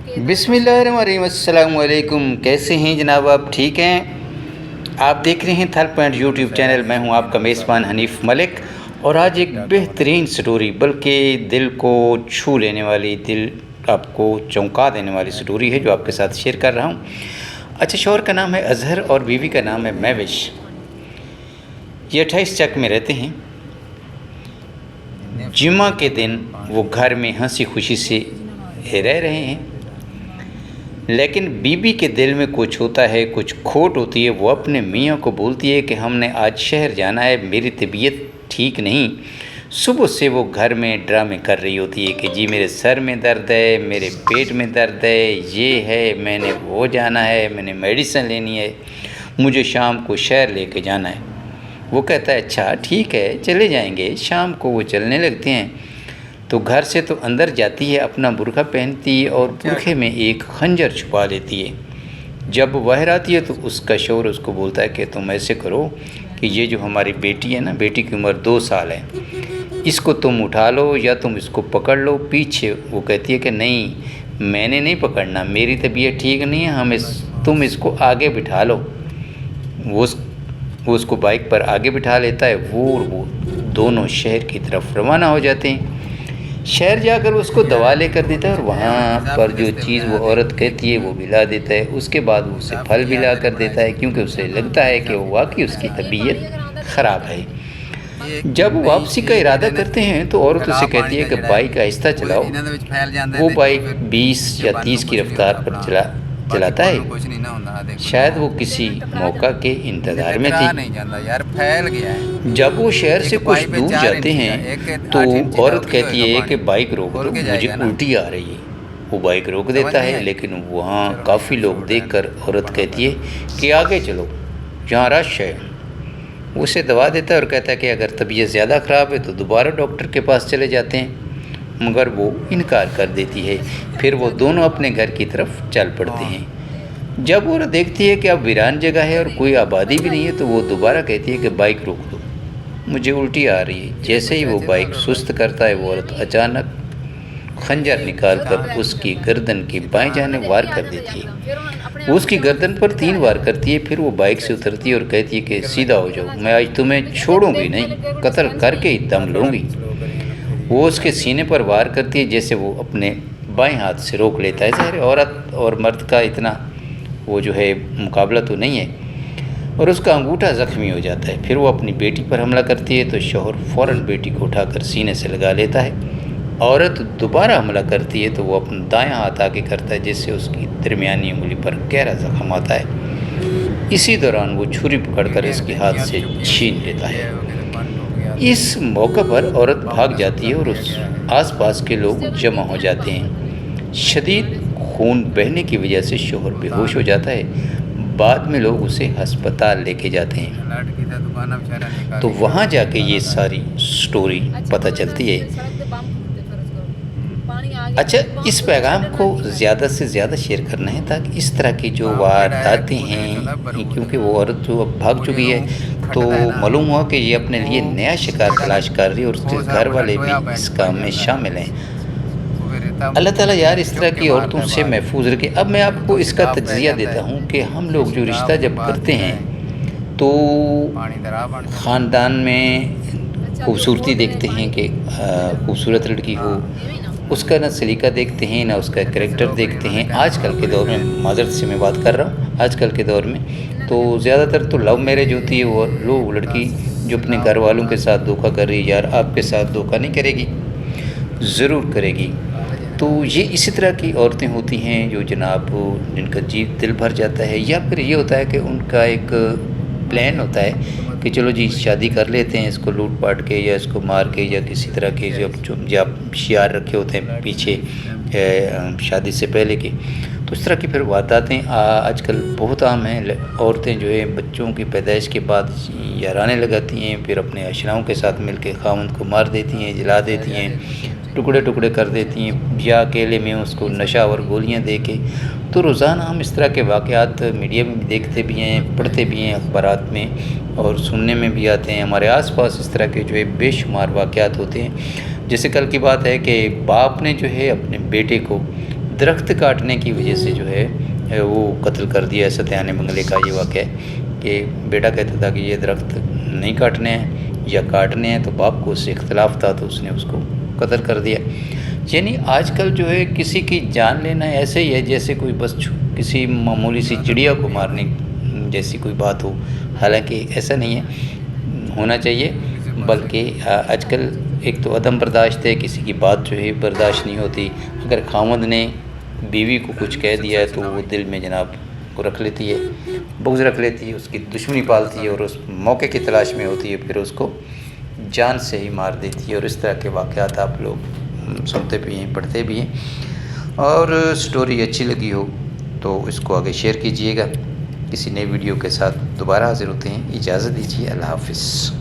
बिस्मिल्लाहिर्रहमानिर्रहीम। अस्सलाम वालेकुम। कैसे हैं जनाब, आप ठीक हैं? आप देख रहे हैं थल पॉइंट यूट्यूब चैनल। मैं हूं आपका मेज़बान हनीफ मलिक, और आज एक बेहतरीन स्टोरी, बल्कि दिल को छू लेने वाली, दिल आपको चौंका देने वाली स्टोरी है जो आपके साथ शेयर कर रहा हूं। अच्छा, शौहर का नाम है अज़हर और बीवी का नाम है महविश। ये 28 चक में रहते हैं। जुम्मा के दिन वो घर में हंसी खुशी से रह रहे हैं, लेकिन बीबी के दिल में कुछ होता है, कुछ खोट होती है। वो अपने मियाँ को बोलती है कि हमने आज शहर जाना है, मेरी तबीयत ठीक नहीं। सुबह से वो घर में ड्रामे कर रही होती है कि जी मेरे सर में दर्द है, मेरे पेट में दर्द है, ये है, मैंने वो जाना है, मैंने मेडिसिन लेनी है, मुझे शाम को शहर लेके जाना है। वो कहता है अच्छा ठीक है, चले जाएंगे। शाम को वो चलने लगते हैं तो घर से तो अंदर जाती है, अपना बुर्का पहनती है और बुरखे में एक खंजर छुपा लेती है। जब बाहर आती है तो उसका शौहर उसको बोलता है कि तुम ऐसे करो कि ये जो हमारी बेटी है ना, बेटी की उम्र 2 साल है, इसको तुम उठा लो या तुम इसको पकड़ लो पीछे। वो कहती है कि नहीं, मैंने नहीं पकड़ना, मेरी तबीयत ठीक नहीं है, तुम इसको आगे बिठा लो। वो उसको बाइक पर आगे बिठा लेता है। वो दोनों शहर की तरफ रवाना हो जाते हैं। शहर जाकर उसको दवा लेकर देता है और वहाँ पर जो चीज़ वो औरत कहती है वो भी ला देता है। उसके बाद वो उसे फल भी ला कर देता है, क्योंकि उसे लगता है कि वो वाकई उसकी तबीयत ख़राब है। जब वापसी का इरादा करते हैं तो औरत उसे कहती है कि बाइक आहिस्ता चलाओ। वो बाइक 20 या 30 की रफ्तार पर चलाता है। शायद वो किसी मौका के इंतज़ार में थी। जब वो शहर से कुछ दूर जाते हैं तो औरत कहती है कि बाइक रोक दो, मुझे उल्टी आ रही है। वो बाइक रोक देता है, लेकिन वहाँ काफ़ी लोग देखकर औरत कहती है कि आगे चलो, जहाँ रश है। उसे दवा देता है और कहता है कि अगर तबीयत ज़्यादा ख़राब है तो दोबारा डॉक्टर के पास चले जाते हैं, मगर वो इनकार कर देती है। फिर वो दोनों अपने घर की तरफ चल पड़ते हैं। जब वो देखती है कि अब वीरान जगह है और कोई आबादी भी नहीं है तो वो दोबारा कहती है कि बाइक रोक दो, मुझे उल्टी आ रही है। जैसे ही वो बाइक सुस्त करता है, वो औरत अचानक खंजर निकाल कर उसकी गर्दन की बाएं जानिब वार कर देती है। वो उसकी गर्दन पर 3 वार करती है। फिर वो बाइक से उतरती है और कहती है कि सीधा हो जाओ, मैं आज तुम्हें छोड़ूंगी नहीं, कत्ल करके ही दम लूँगी। वो उसके सीने पर वार करती है, जैसे वो अपने बाएं हाथ से रोक लेता है। ज़ाहिर औरत और मर्द का इतना वो जो है मुकाबला तो नहीं है, और उसका अंगूठा ज़ख्मी हो जाता है। फिर वो अपनी बेटी पर हमला करती है तो शौहर फ़ौरन बेटी को उठाकर सीने से लगा लेता है। औरत दोबारा हमला करती है तो वो अपना दायां हाथ आगे करता है, जिससे उसकी दरमियानी उंगली पर गहरा ज़ख्म आता है। इसी दौरान वो छुरी पकड़कर इसके हाथ से छीन लेता है। इस मौके पर औरत भाग जाती है और उस आसपास के लोग जमा हो जाते हैं। शदीद खून बहने की वजह से शौहर बेहोश हो जाता है। बाद में लोग उसे अस्पताल लेके जाते हैं, तो वहाँ जाके ये सारी स्टोरी पता चलती है। अच्छा, इस पैगाम को ज़्यादा से ज़्यादा शेयर करना है ताकि इस तरह की जो वारदातें हैं, क्योंकि वो औरत जो अब भाग चुकी है तो मालूम हुआ कि ये अपने लिए नया शिकार तलाश कर रही है और उसके घर वाले भी इस काम में शामिल हैं। अल्लाह ताला यार इस तरह की औरतों से महफूज रखे। अब मैं आपको इसका तज्ज़िया देता हूँ कि हम लोग जो रिश्ता जब करते हैं तो ख़ानदान में खूबसूरती देखते हैं कि खूबसूरत लड़की हो, उसका ना सलीका देखते हैं ना उसका करैक्टर देखते हैं। आजकल के दौर में, माज़रत से मैं बात कर रहा हूँ, आजकल के दौर में तो ज़्यादातर तो लव मैरिज होती है। वो लोग, लड़की जो अपने घर वालों के साथ धोखा कर रही है, यार आपके साथ धोखा नहीं करेगी, ज़रूर करेगी। तो ये इसी तरह की औरतें होती हैं जो जनाब जिनका जी दिल भर जाता है, या फिर ये होता है कि उनका एक प्लान होता है कि चलो जी शादी कर लेते हैं, इसको लूट पाट के या इसको मार के या किसी तरह के जो शियार रखे होते हैं पीछे शादी से पहले के, तो इस तरह की फिर वारदातें आजकल बहुत आम हैं। औरतें जो है बच्चों की पैदाइश के बाद याराने लगाती हैं, फिर अपने अशराओं के साथ मिलकर खावंद को मार देती हैं, जला देती हैं, टुकड़े टुकड़े कर देती हैं, या अकेले में उसको नशा और गोलियां दे के। तो रोज़ाना हम इस तरह के वाक़यात मीडिया में देखते भी हैं, पढ़ते भी हैं अखबारात में, और सुनने में भी आते हैं। हमारे आसपास इस तरह के जो है बेशुमार वाक़यात होते हैं। जैसे कल की बात है कि बाप ने जो है अपने बेटे को درخت کاٹنے کی وجہ سے جو ہے وہ قتل کر دیا. ستیانے بنگلے کا یہ واقعہ ہے کہ بیٹا کہتا تھا کہ یہ درخت نہیں کاٹنے ہیں یا کاٹنے ہیں، تو باپ کو اس سے اختلاف تھا تو اس نے اس کو قتل کر دیا. یعنی آج کل جو ہے کسی کی جان لینا ایسے ہی ہے جیسے کوئی بس کسی معمولی سی چڑیا کو مارنے جیسی کوئی بات ہو. حالانکہ ایسا نہیں ہے ہونا چاہیے، بلکہ آج کل ایک تو عدم برداشت ہے، کسی کی بات جو ہے برداشت نہیں ہوتی. اگر خاوند نے بیوی کو کچھ کہہ دیا ہے تو وہ دل میں جناب کو رکھ لیتی ہے، بغض رکھ لیتی ہے، اس کی دشمنی پالتی ہے اور اس موقع کی تلاش میں ہوتی ہے، پھر اس کو جان سے ہی مار دیتی ہے. اور اس طرح کے واقعات آپ لوگ سنتے بھی ہیں، پڑھتے بھی ہیں. اور سٹوری اچھی لگی ہو تو اس کو آگے شیئر کیجئے گا. کسی نئے ویڈیو کے ساتھ دوبارہ حاضر ہوتے ہیں. اجازت دیجیے. اللہ حافظ.